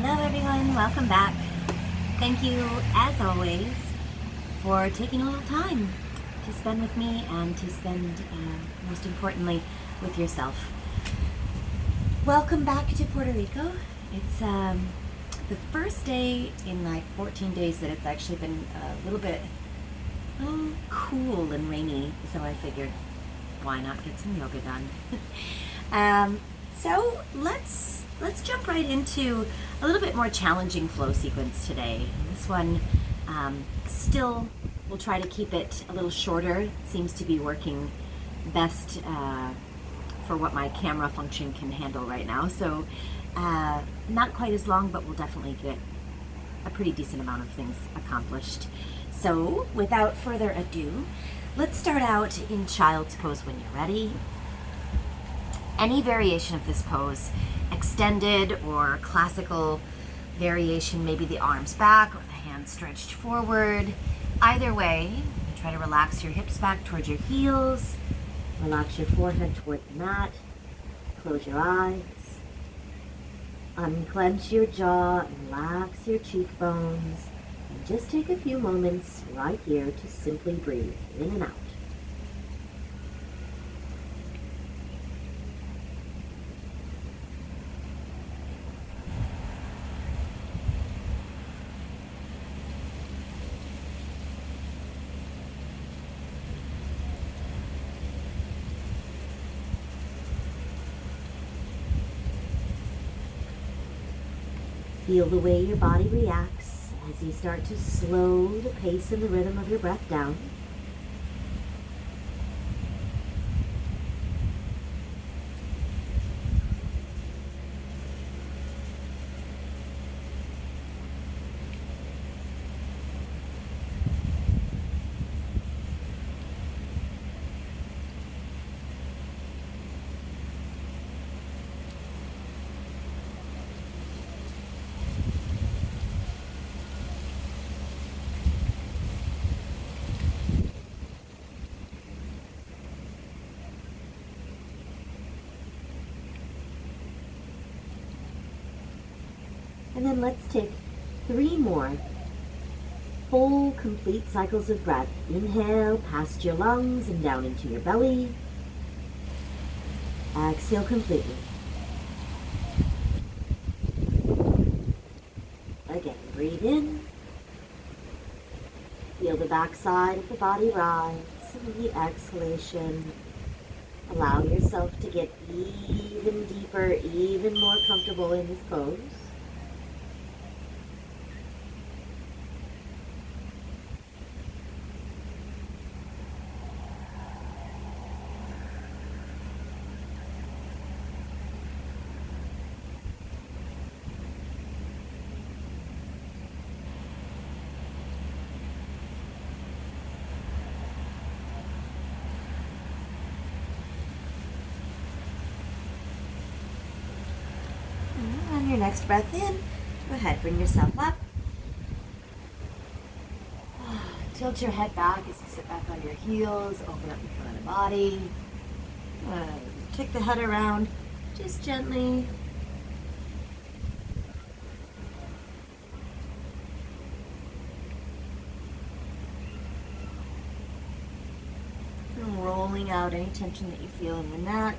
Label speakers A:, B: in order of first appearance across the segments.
A: Hello everyone, welcome back. Thank you, as always, for taking a little time to spend with me and to spend, most importantly, with yourself. Welcome back to Puerto Rico. It's the first day in like 14 days that it's actually been a little bit cool and rainy, so I figured why not get some yoga done. So let's jump right into a little bit more challenging flow sequence today. This one still we'll try to keep it a little shorter. It seems to be working best for what my camera function can handle right now. So not quite as long, but we'll definitely get a pretty decent amount of things accomplished. So without further ado, let's start out in child's pose when you're ready. Any variation of this pose, extended or classical variation, maybe the arms back or the hands stretched forward. Either way, try to relax your hips back towards your heels, relax your forehead toward the mat, close your eyes, unclench your jaw, relax your cheekbones, and just take a few moments right here to simply breathe in and out. Feel the way your body reacts as you start to slow the pace and the rhythm of your breath down. And then let's take 3 more full, complete cycles of breath. Inhale past your lungs and down into your belly. Exhale completely. Again, breathe in. Feel the back side of the body rise. And with the exhalation, allow yourself to get even deeper, even more comfortable in this pose. On your next breath in, go ahead, bring yourself up. Tilt your head back as you sit back on your heels, open up the front of the body. Kick the head around just gently. And rolling out any tension that you feel in the neck.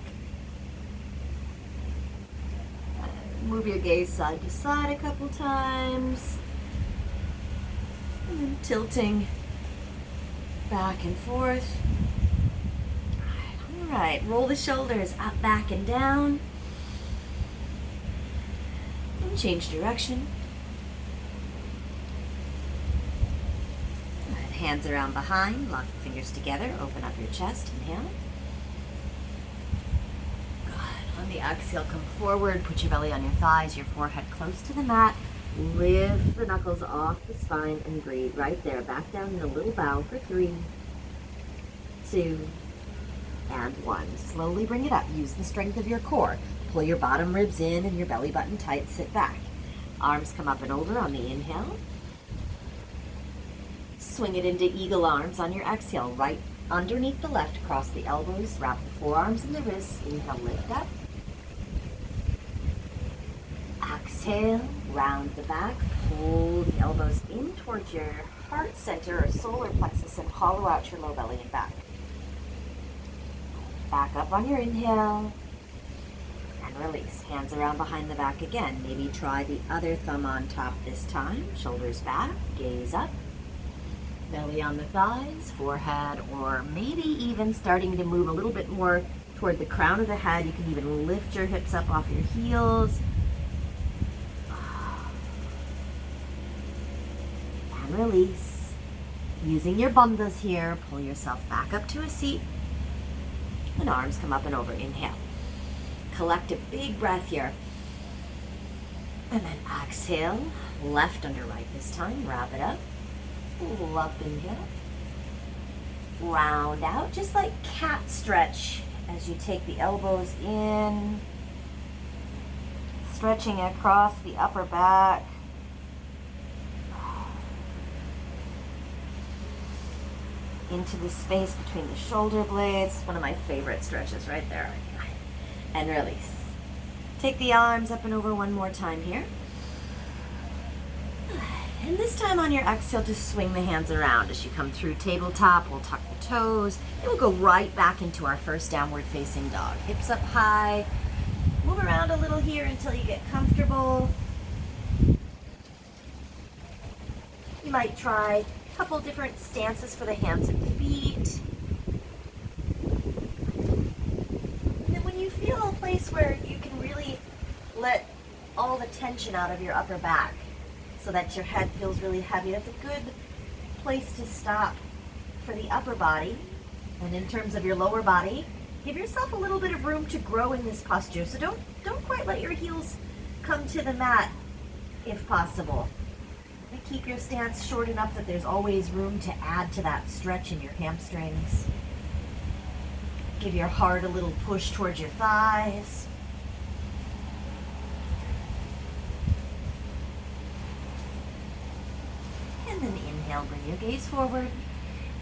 A: Move your gaze side to side a couple times. And then tilting back and forth. All right, roll the shoulders up, back, and down. And change direction. All right, hands around behind, lock the fingers together, open up your chest, inhale. On the exhale, come forward, put your belly on your thighs, your forehead close to the mat. Lift the knuckles off the spine and breathe right there. Back down in a little bow for 3, 2, and 1. Slowly bring it up. Use the strength of your core. Pull your bottom ribs in and your belly button tight. Sit back. Arms come up and over on the inhale. Swing it into eagle arms on your exhale. Right underneath the left, cross the elbows, wrap the forearms and the wrists. Inhale, lift up. Exhale, Round the back, pull the elbows in towards your heart center or solar plexus and hollow out your low belly and back. Back up on your inhale and release. Hands around behind the back again. Maybe try the other thumb on top this time. Shoulders back, gaze up. Belly on the thighs, forehead, or maybe even starting to move a little bit more toward the crown of the head. You can even lift your hips up off your heels. And release. Using your bandhas here, pull yourself back up to a seat. And arms come up and over. Inhale. Collect a big breath here. And then exhale. Left under right this time. Wrap it up. Pull up, inhale. Round out, just like cat stretch as you take the elbows in. Stretching across the upper back. Into the space between the shoulder blades. One of my favorite stretches right there. And release. Take the arms up and over one more time here. And this time on your exhale, just swing the hands around. As you come through tabletop, we'll tuck the toes. And we'll go right back into our first downward facing dog. Hips up high. Move around a little here until you get comfortable. You might try a couple different stances for the hands and feet. And then when you feel a place where you can really let all the tension out of your upper back, so that your head feels really heavy, that's a good place to stop for the upper body. And in terms of your lower body, give yourself a little bit of room to grow in this posture. So don't quite let your heels come to the mat if possible. And keep your stance short enough that there's always room to add to that stretch in your hamstrings. Give your heart a little push towards your thighs. And then inhale, bring your gaze forward.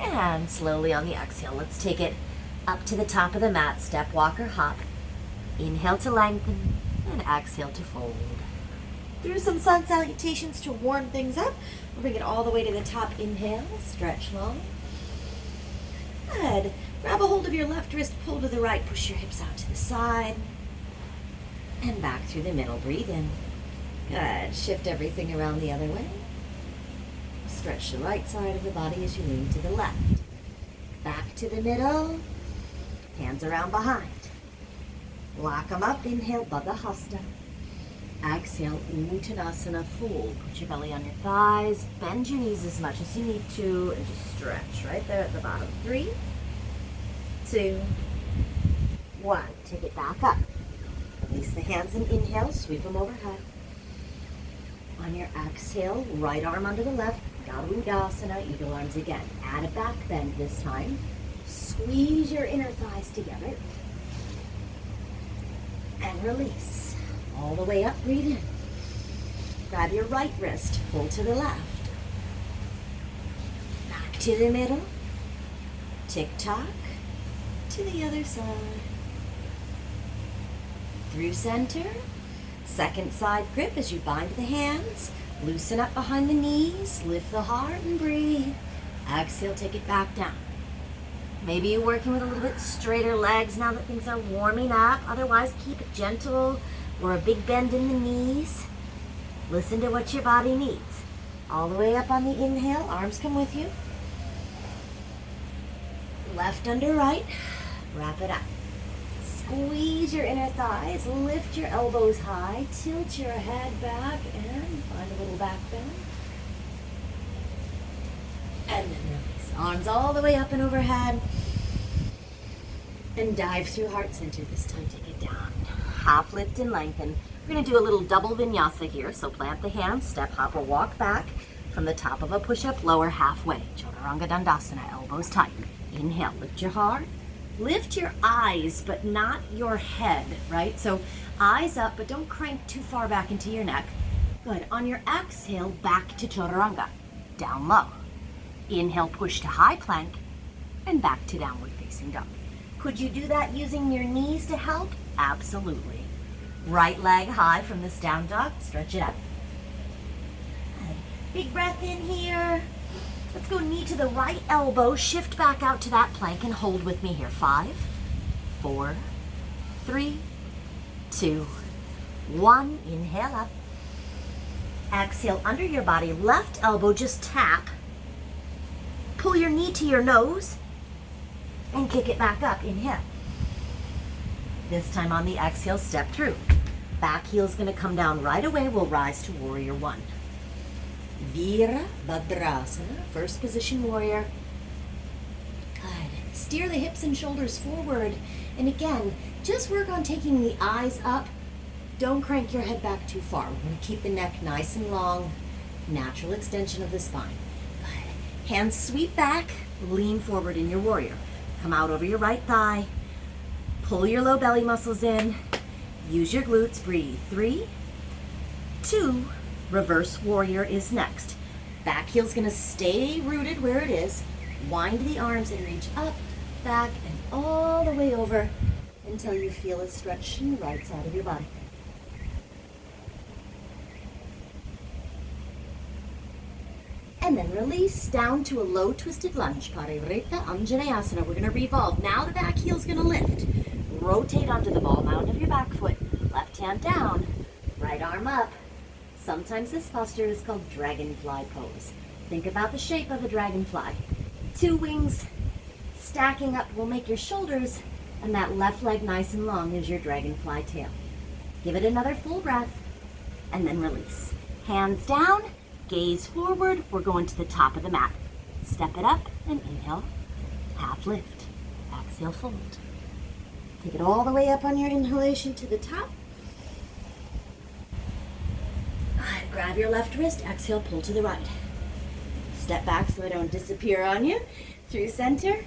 A: And slowly on the exhale, let's take it up to the top of the mat, step, walk, or hop. Inhale to lengthen, and exhale to fold. Through some sun salutations to warm things up. We'll bring it all the way to the top. Inhale, stretch long. Good. Grab a hold of your left wrist, pull to the right, push your hips out to the side. And back through the middle, breathe in. Good. Shift everything around the other way. Stretch the right side of the body as you lean to the left. Back to the middle. Hands around behind. Lock them up. Inhale, Baddha Hasta. Exhale, Uttanasana, fold. Put your belly on your thighs. Bend your knees as much as you need to. And just stretch right there at the bottom. 3, 2, 1. Take it back up. Release the hands and inhale. Sweep them overhead. On your exhale, right arm under the left. Garudasana, eagle arms again. Add a back bend this time. Squeeze your inner thighs together. And release. All the way up, breathe in. Grab your right wrist, pull to the left. Back to the middle. Tick-tock. To the other side. Through center. Second side grip as you bind the hands. Loosen up behind the knees, lift the heart and breathe. Exhale, take it back down. Maybe you're working with a little bit straighter legs now that things are warming up. Otherwise, keep it gentle or a big bend in the knees. Listen to what your body needs. All the way up on the inhale, arms come with you. Left under right, wrap it up. Squeeze your inner thighs, lift your elbows high, tilt your head back, and find a little back bend. And then release. Arms all the way up and overhead. And dive through heart center. This time, take it down. Half lift and lengthen. We're going to do a little double vinyasa here. So plant the hands, step, hop, or walk back from the top of a push-up, lower halfway. Chaturanga Dandasana, elbows tight. Inhale, lift your heart. Lift your eyes, but not your head, right? So eyes up, but don't crank too far back into your neck. Good. On your exhale, back to Chaturanga. Down low. Inhale, push to high plank, and back to downward facing dog. Could you do that using your knees to help? Absolutely. Right leg high from this down dog. Stretch it up. Big breath in here. Let's go knee to the right elbow, shift back out to that plank and hold with me here. 5, 4, 3, 2, 1. Inhale up. Exhale under your body. Left elbow, just tap. Pull your knee to your nose and kick it back up. Inhale. This time on the exhale, step through. Back heel's gonna come down right away. We'll rise to warrior one. Virabhadrasana, first position warrior. Good. Steer the hips and shoulders forward. And again, just work on taking the eyes up. Don't crank your head back too far. We're going to keep the neck nice and long. Natural extension of the spine. Good. Hands sweep back. Lean forward in your warrior. Come out over your right thigh. Pull your low belly muscles in. Use your glutes. Breathe. 3, 2, reverse warrior is next. Back heel's going to stay rooted where it is. Wind the arms and reach up, back, and all the way over until you feel a stretch in the right side of your body. And then release down to a low twisted lunge. Parivrtta Anjaneyasana. We're going to revolve. Now the back heel's going to lift. Rotate onto the ball mound of your back foot. Left hand down, right arm up. Sometimes this posture is called dragonfly pose. Think about the shape of a dragonfly. 2 wings stacking up will make your shoulders and that left leg nice and long as your dragonfly tail. Give it another full breath and then release. Hands down, gaze forward. We're going to the top of the mat. Step it up and inhale, half lift. Exhale, fold. Take it all the way up on your inhalation to the top. Grab your left wrist, exhale, pull to the right. Step back so I don't disappear on you. Through center.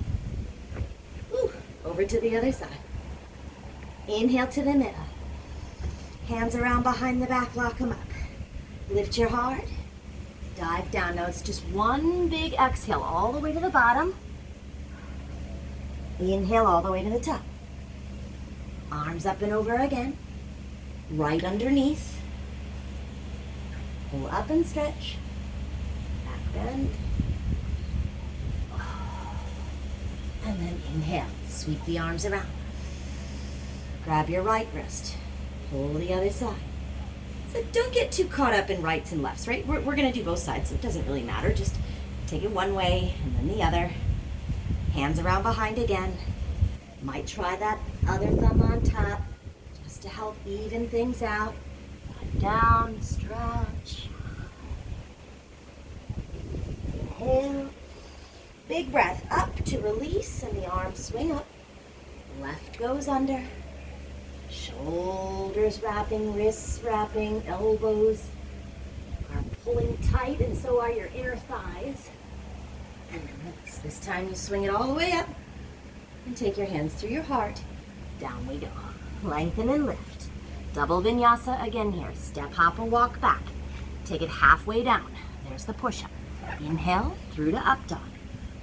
A: Ooh, over to the other side. Inhale to the middle. Hands around behind the back, lock them up. Lift your heart. Dive down. Now it's just one big exhale all the way to the bottom. Inhale all the way to the top. Arms up and over again. Right underneath. Pull up and stretch. Back bend. And then inhale. Sweep the arms around. Grab your right wrist. Pull the other side. So don't get too caught up in rights and lefts, right? We're going to do both sides, so it doesn't really matter. Just take it one way and then the other. Hands around behind again. Might try that other thumb on top just to help even things out. Down, stretch. Inhale. Big breath up to release and the arms swing up. Left goes under. Shoulders wrapping, wrists wrapping, elbows are pulling tight and so are your inner thighs. And then release. This time you swing it all the way up and take your hands through your heart. Down we go. Lengthen and lift. Double vinyasa again here. Step, hop, or walk back. Take it halfway down. There's the push-up. Inhale through to up dog.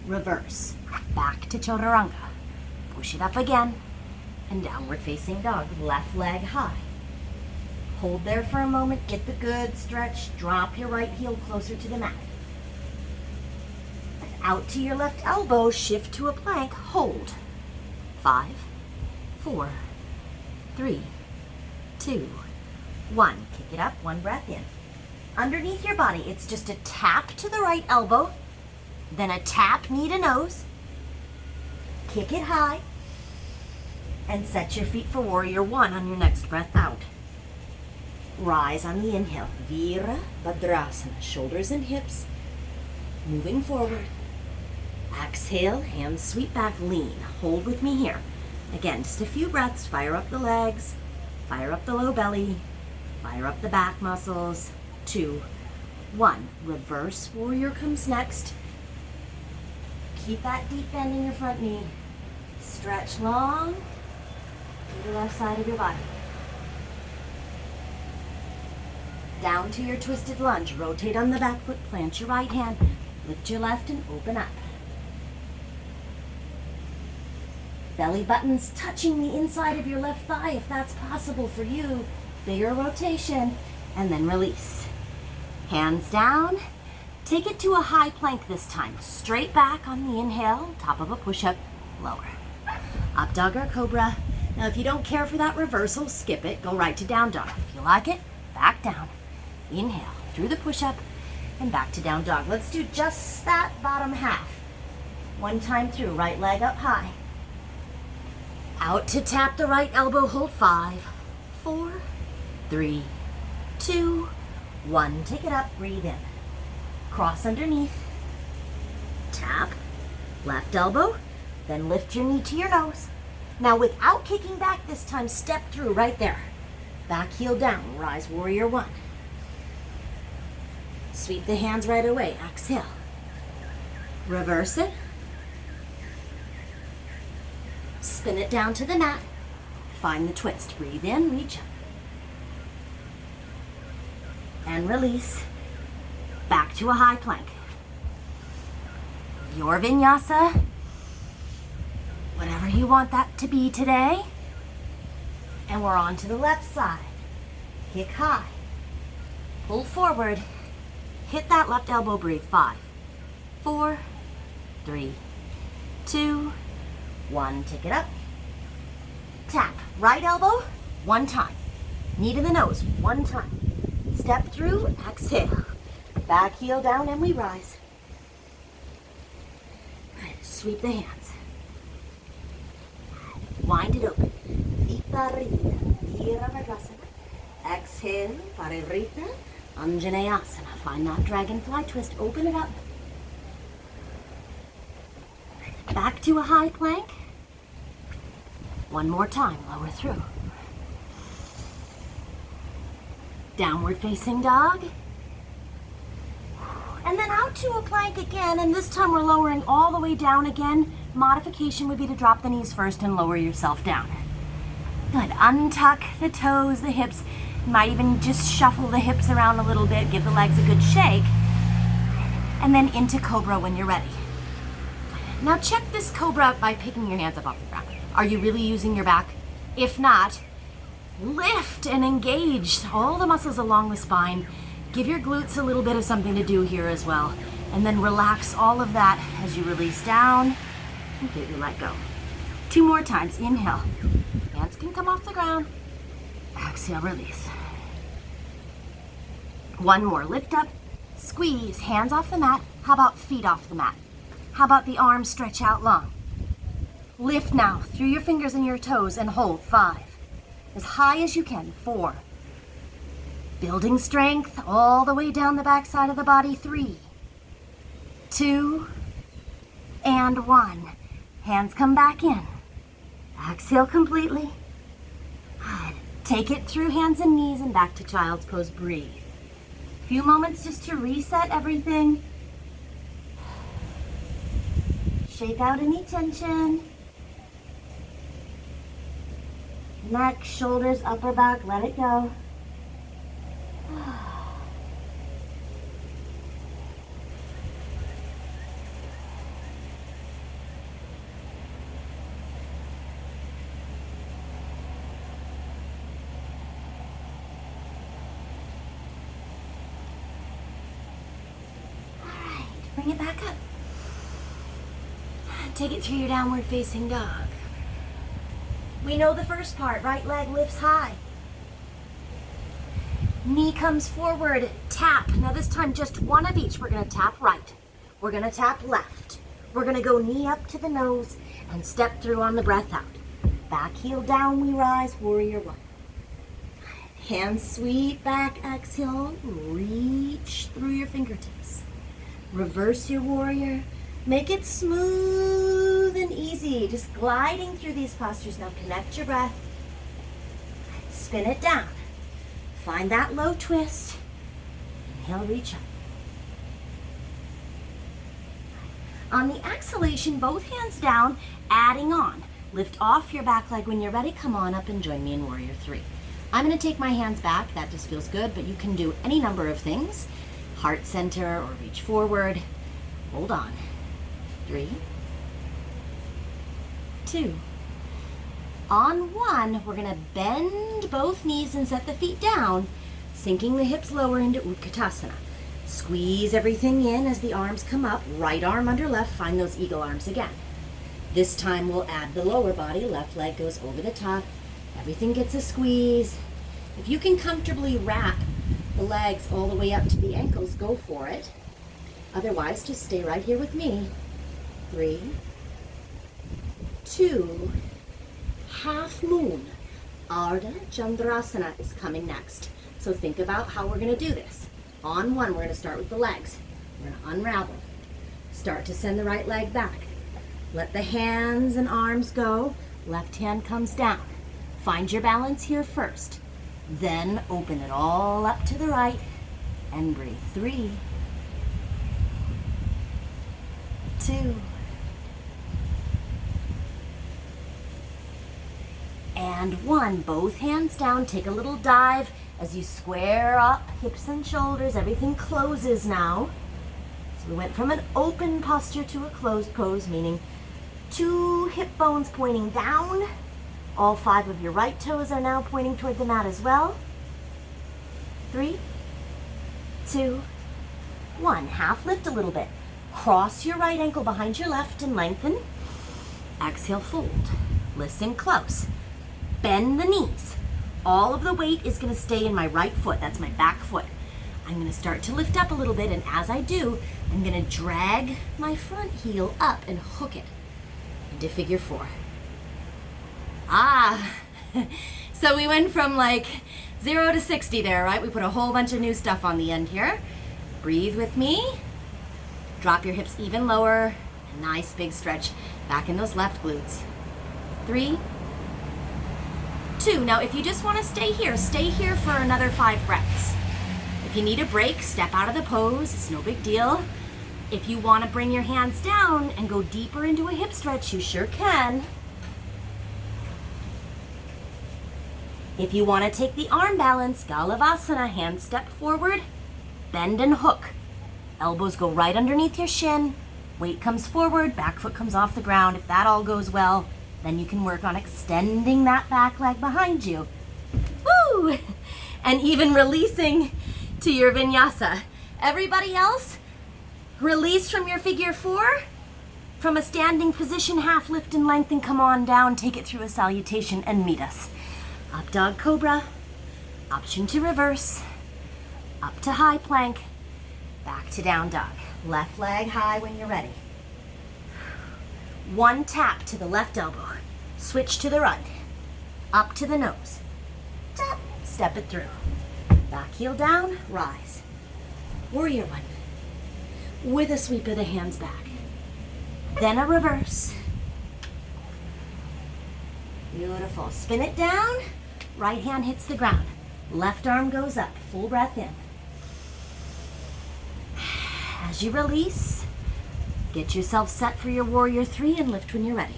A: Reverse. Back to chaturanga. Push it up again. And downward facing dog. Left leg high. Hold there for a moment. Get the good stretch. Drop your right heel closer to the mat. And out to your left elbow. Shift to a plank. Hold. 5, 4, 3, 2, 1. Kick it up, one breath in. Underneath your body, it's just a tap to the right elbow, then a tap knee to nose. Kick it high, and set your feet for warrior one on your next breath out. Rise on the inhale. Virabhadrasana, shoulders and hips moving forward. Exhale, hands sweep back, lean. Hold with me here. Again, just a few breaths. Fire up the legs. Fire up the low belly. Fire up the back muscles. 2, 1. Reverse warrior comes next. Keep that deep bend in your front knee. Stretch long to the left side of your body. Down to your twisted lunge. Rotate on the back foot. Plant your right hand. Lift your left and open up. Belly buttons touching the inside of your left thigh if that's possible for you. Bigger rotation. And then release. Hands down. Take it to a high plank this time. Straight back on the inhale, top of a push-up, lower. Up dog or cobra. Now if you don't care for that reversal, skip it. Go right to down dog. If you like it, back down. Inhale through the push-up and back to down dog. Let's do just that bottom half. One time through, right leg up high. Out to tap the right elbow, hold 5, 4, 3, 2, 1. Take it up, breathe in. Cross underneath. Tap, left elbow, then lift your knee to your nose. Now without kicking back this time, step through right there. Back heel down, rise warrior 1. Sweep the hands right away, exhale. Reverse it. Spin it down to the mat. Find the twist. Breathe in, reach up. And release. Back to a high plank. Your vinyasa. Whatever you want that to be today. And we're on to the left side. Kick high. Pull forward. Hit that left elbow, breathe. 5, 4, 3, 2, 1. Take it up. Tap. Right elbow, 1 time. Knee to the nose, 1 time. Step through, exhale. Back heel down and we rise. Sweep the hands. Wind it open. Exhale, Parivrita, Anjaneyasana. Find that dragonfly twist, open it up. Back to a high plank. 1 more time, lower through. Downward facing dog. And then out to a plank again, and this time we're lowering all the way down again. Modification would be to drop the knees first and lower yourself down. Good, untuck the toes, the hips. You might even just shuffle the hips around a little bit, give the legs a good shake. And then into cobra when you're ready. Now check this cobra by picking your hands up off the ground. Are you really using your back? If not, lift and engage all the muscles along the spine. Give your glutes a little bit of something to do here as well. And then relax all of that as you release down. Completely let go. 2 more times. Inhale. Hands can come off the ground. Exhale, release. 1 more. Lift up. Squeeze. Hands off the mat. How about feet off the mat? How about the arms stretch out long? Lift now through your fingers and your toes and hold. 5. As high as you can. 4. Building strength all the way down the back side of the body. 3, 2, and 1. Hands come back in. Exhale completely. Good. Take it through hands and knees and back to child's pose. Breathe. A few moments just to reset everything. Shake out any tension. Neck, shoulders, upper back, let it go. Bring it back up. Take it through your downward facing dog. We know the first part. Right leg lifts high. Knee comes forward. Tap. Now this time just 1 of each. We're going to tap right. We're going to tap left. We're going to go knee up to the nose and step through on the breath out. Back heel down, we rise. Warrior 1. Hands sweep back. Exhale. Reach through your fingertips. Reverse your warrior. Make it smooth and easy. Just gliding through these postures. Now connect your breath. Spin it down. Find that low twist. Inhale, reach up. On the exhalation, both hands down, adding on. Lift off your back leg when you're ready. Come on up and join me in Warrior 3. I'm going to take my hands back. That just feels good, but you can do any number of things. Heart center or reach forward. Hold on. 3, 2. On 1, we're going to bend both knees and set the feet down, sinking the hips lower into Utkatasana. Squeeze everything in as the arms come up. Right arm under left, find those eagle arms again. This time we'll add the lower body. Left leg goes over the top. Everything gets a squeeze. If you can comfortably wrap the legs all the way up to the ankles, go for it. Otherwise, just stay right here with me. 3, 2, half moon. Ardha Chandrasana is coming next. So think about how we're going to do this. On one, we're going to start with the legs. We're going to unravel. Start to send the right leg back. Let the hands and arms go. Left hand comes down. Find your balance here first. Then open it all up to the right and breathe. 3, 2, and 1. Both hands down. Take a little dive as you square up hips and shoulders. Everything closes now. So we went from an open posture to a closed pose, meaning 2 hip bones pointing down. All 5 of your right toes are now pointing toward the mat as well. 3, 2, 1. Half lift a little bit. Cross your right ankle behind your left and lengthen. Exhale, fold. Listen close. Bend the knees. All of the weight is going to stay in my right foot. That's my back foot. I'm going to start to lift up a little bit, and as I do, I'm going to drag my front heel up and hook it into figure 4. So we went from like 0 to 60 there, right? We put a whole bunch of new stuff on the end here. Breathe with me. Drop your hips even lower. A nice big stretch back in those left glutes. 3, 2. Now, if you just want to stay here for another 5 breaths. If you need a break, step out of the pose. It's no big deal. If you want to bring your hands down and go deeper into a hip stretch, you sure can. If you want to take the arm balance, Galavasana, hands step forward, bend and hook. Elbows go right underneath your shin. Weight comes forward, back foot comes off the ground. If that all goes well, then you can work on extending that back leg behind you. Woo! And even releasing to your vinyasa. Everybody else, release from your figure 4. From a standing position, half lift and lengthen, come on down, take it through a salutation and meet us. Up dog cobra, option to reverse, up to high plank, back to down dog. Left leg high when you're ready. 1 tap to the left elbow, switch to the right, up to the nose, tap, step it through. Back heel down, rise. Warrior 1, with a sweep of the hands back. Then a reverse. Beautiful. Spin it down, right hand hits the ground. Left arm goes up, full breath in. As you release, get yourself set for your warrior 3 and lift when you're ready.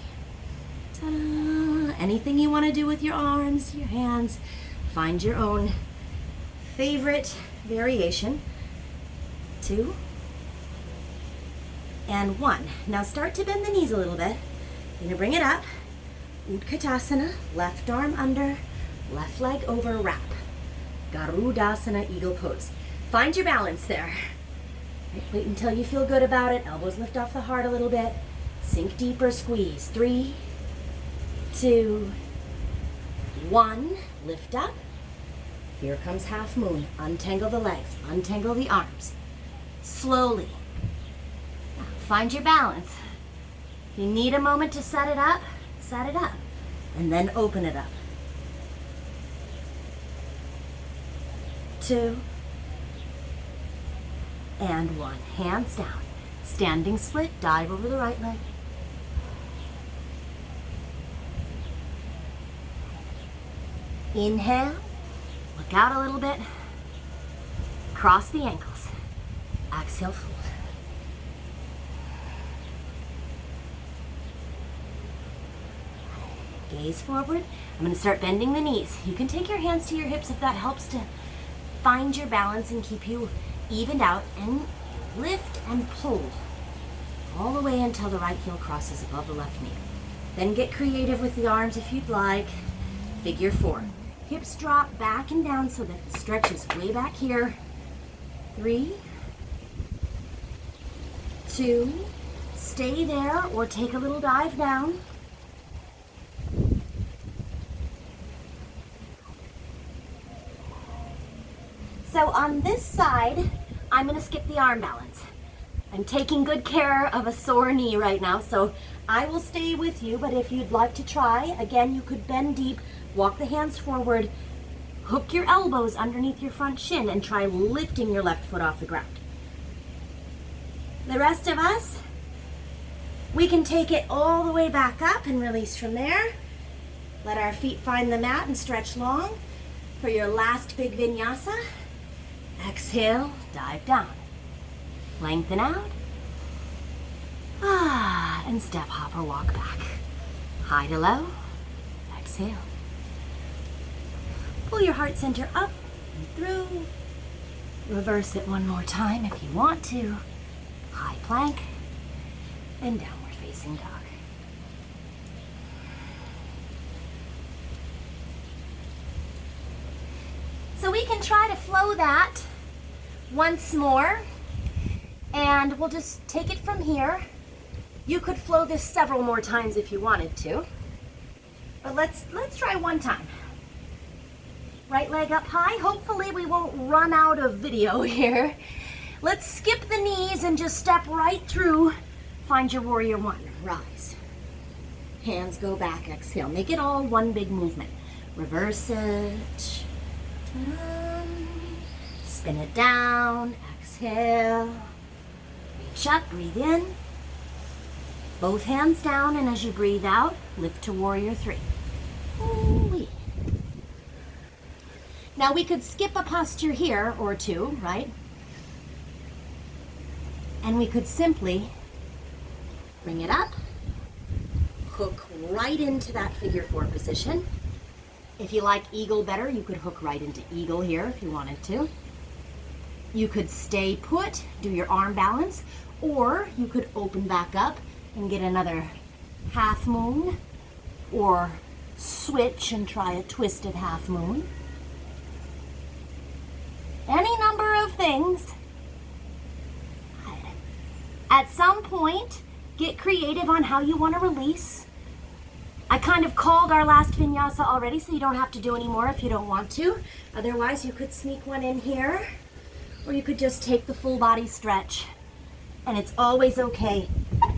A: Ta-da! Anything you want to do with your arms, your hands, find your own favorite variation. 2 and 1. Now start to bend the knees a little bit. You're going to bring it up. Utkatasana, left arm under, left leg over, wrap. Garudasana, eagle pose. Find your balance there. Wait until you feel good about it. Elbows lift off the heart a little bit. Sink deeper, squeeze. 3, 2, 1. Lift up. Here comes half moon. Untangle the legs, untangle the arms. Slowly. Now, find your balance. If you need a moment to set it up, and then open it up. 2 and 1. Hands down. Standing split, dive over the right leg. Inhale, look out a little bit. Cross the ankles. Exhale, fold. Gaze forward. I'm going to start bending the knees. You can take your hands to your hips if that helps to find your balance and keep you evened out, and lift and pull all the way until the right heel crosses above the left knee. Then get creative with the arms if you'd like. Figure 4. Hips drop back and down so that it stretches way back here. 3, 2, stay there or take a little dive down. So on this side, I'm gonna skip the arm balance. I'm taking good care of a sore knee right now, so I will stay with you, but if you'd like to try, again, you could bend deep, walk the hands forward, hook your elbows underneath your front shin, and try lifting your left foot off the ground. The rest of us, we can take it all the way back up and release from there. Let our feet find the mat and stretch long for your last big vinyasa. Exhale, dive down. Lengthen out. And step, hop, or walk back. High to low. Exhale. Pull your heart center up and through. Reverse it one more time if you want to. High plank and downward facing dog. So we can try to flow that once more, and we'll just take it from here. You could flow this several more times if you wanted to, but let's try one time. Right leg up high. Hopefully we won't run out of video here. Let's skip the knees and just step right through. Find your warrior one. Rise. Hands go back. Exhale. Make it all one big movement. Reverse it. Spin it down. Exhale. Reach up. Breathe in. Both hands down, and as you breathe out, lift to warrior 3. Ooh-wee. Now we could skip a posture here or two, right? And we could simply bring it up, hook right into that figure 4 position. If you like eagle better, you could hook right into eagle here if you wanted to. You could stay put, do your arm balance, or you could open back up and get another half moon, or switch and try a twisted half moon. Any number of things. At some point, get creative on how you want to release. I kind of called our last vinyasa already, so you don't have to do any more if you don't want to. Otherwise, you could sneak one in here, or you could just take the full body stretch. And it's always okay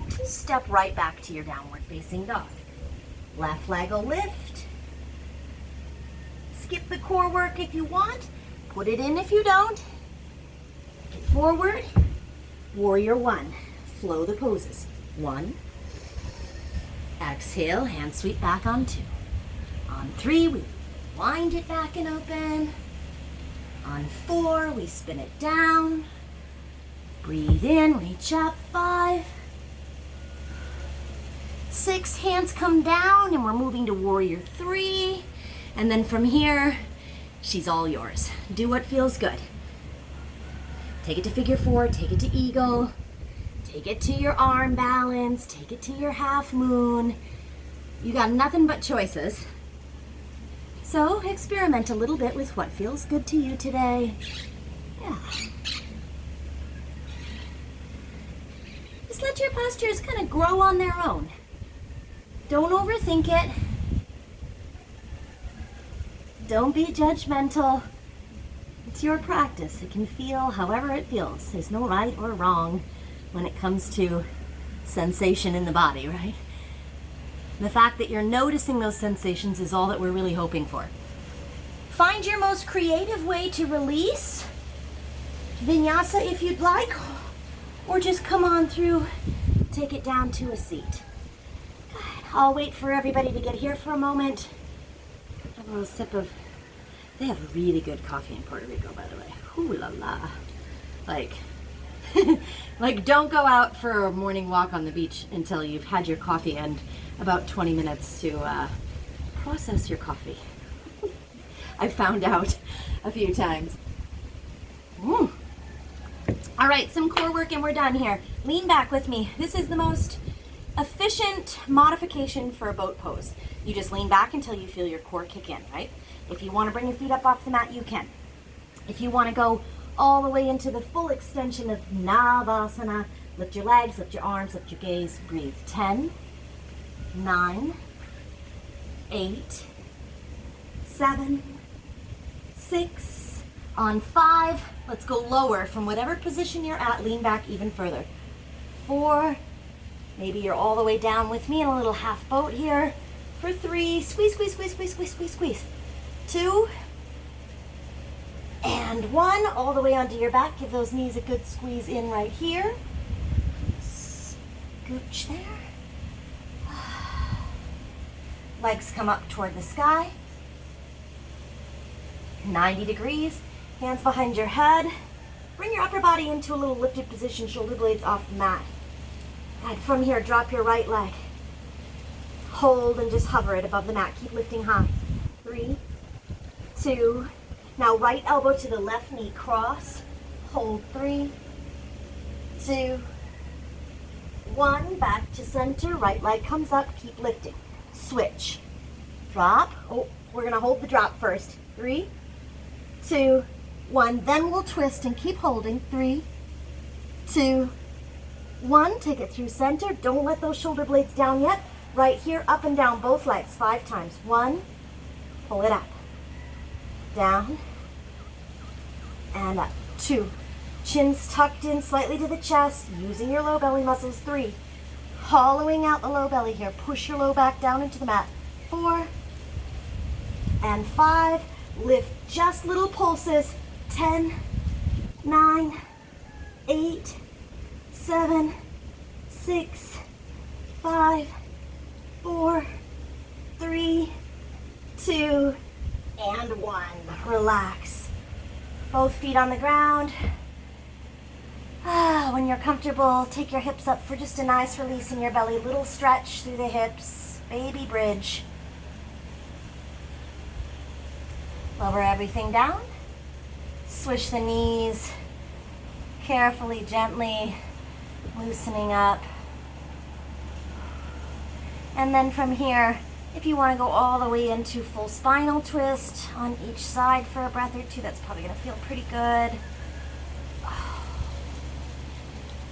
A: to step right back to your downward facing dog. Left leg will lift. Skip the core work if you want. Put it in if you don't. Get forward. Warrior 1. Flow the poses. 1. Exhale, hand sweep back on 2. On 3, we wind it back and open. On 4, we spin it down. Breathe in, reach up. 5. 6, hands come down, and we're moving to warrior 3. And then from here, she's all yours. Do what feels good. Take it to figure 4, take it to eagle, take it to your arm balance, take it to your half moon. You got nothing but choices. So experiment a little bit with what feels good to you today. Yeah. Just let your postures kind of grow on their own. Don't overthink it. Don't be judgmental. It's your practice. It can feel however it feels. There's no right or wrong when it comes to sensation in the body, right? The fact that you're noticing those sensations is all that we're really hoping for. Find your most creative way to release. Vinyasa if you'd like, or just come on through, take it down to a seat. Good. I'll wait for everybody to get here for a moment. A little sip of, they have really good coffee in Puerto Rico, by the way. Ooh la la. Like, like don't go out for a morning walk on the beach until you've had your coffee and about 20 minutes to process your coffee. I found out a few times. All right, some core work and we're done here. Lean back with me. This is the most efficient modification for a boat pose. You just lean back until you feel your core kick in, right? If you want to bring your feet up off the mat, you can. If you want to go all the way into the full extension of Navasana, Lift your legs, lift your arms, lift your gaze, breathe. 10, 9, 8, 7, 6, on 5. Let's go lower from whatever position you're at. Lean back even further. 4, maybe you're all the way down with me in a little half boat here. For 3, squeeze, squeeze, squeeze, squeeze, squeeze, squeeze, squeeze. 2, and 1, all the way onto your back. Give those knees a good squeeze in right here. Scooch there. Legs come up toward the sky. 90 degrees, hands behind your head. Bring your upper body into a little lifted position, shoulder blades off the mat. And from here, drop your right leg. Hold and just hover it above the mat. Keep lifting high. 3, 2, now right elbow to the left knee, cross. Hold. 3, 2, 1, back to center. Right leg comes up, keep lifting. Switch. Drop. Oh, we're gonna hold the drop first. 3, 2, 1, then we'll twist and keep holding. 3, 2, 1, take it through center. Don't let those shoulder blades down yet. Right here, up and down, both legs, 5 times. 1, pull it up, down, and up. 2, chin's tucked in slightly to the chest, using your low belly muscles. 3, hollowing out the low belly here. Push your low back down into the mat. 4, and 5, lift just little pulses. 10, 9, 8, 7, 6, 5, 4, 3, 2, and 1. Relax. Both feet on the ground. When you're comfortable, take your hips up for just a nice release in your belly. Little stretch through the hips. Baby bridge. Lower everything down. Swish the knees. Carefully, gently loosening up. And then from here, if you want to go all the way into full spinal twist on each side for a breath or two, that's probably going to feel pretty good.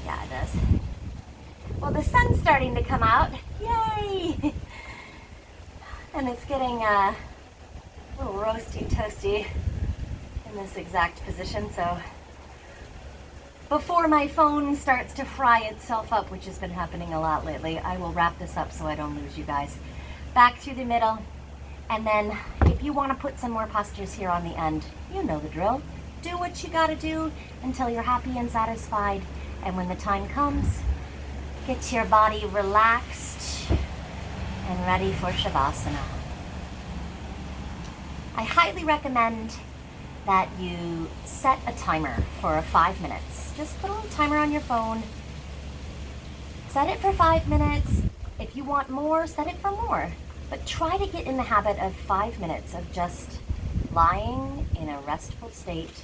A: Yeah, it does. Well, the sun's starting to come out. Yay! And it's getting a little roasty toasty in this exact position, so before my phone starts to fry itself up, which has been happening a lot lately, I will wrap this up so I don't lose you guys. Back through the middle, and then if you want to put some more postures here on the end, you know the drill. Do what you gotta do until you're happy and satisfied, and when the time comes, get your body relaxed and ready for Shavasana. I highly recommend that you set a timer for 5 minutes. Just put a little timer on your phone. Set it for 5 minutes. If you want more, set it for more. But try to get in the habit of 5 minutes of just lying in a restful state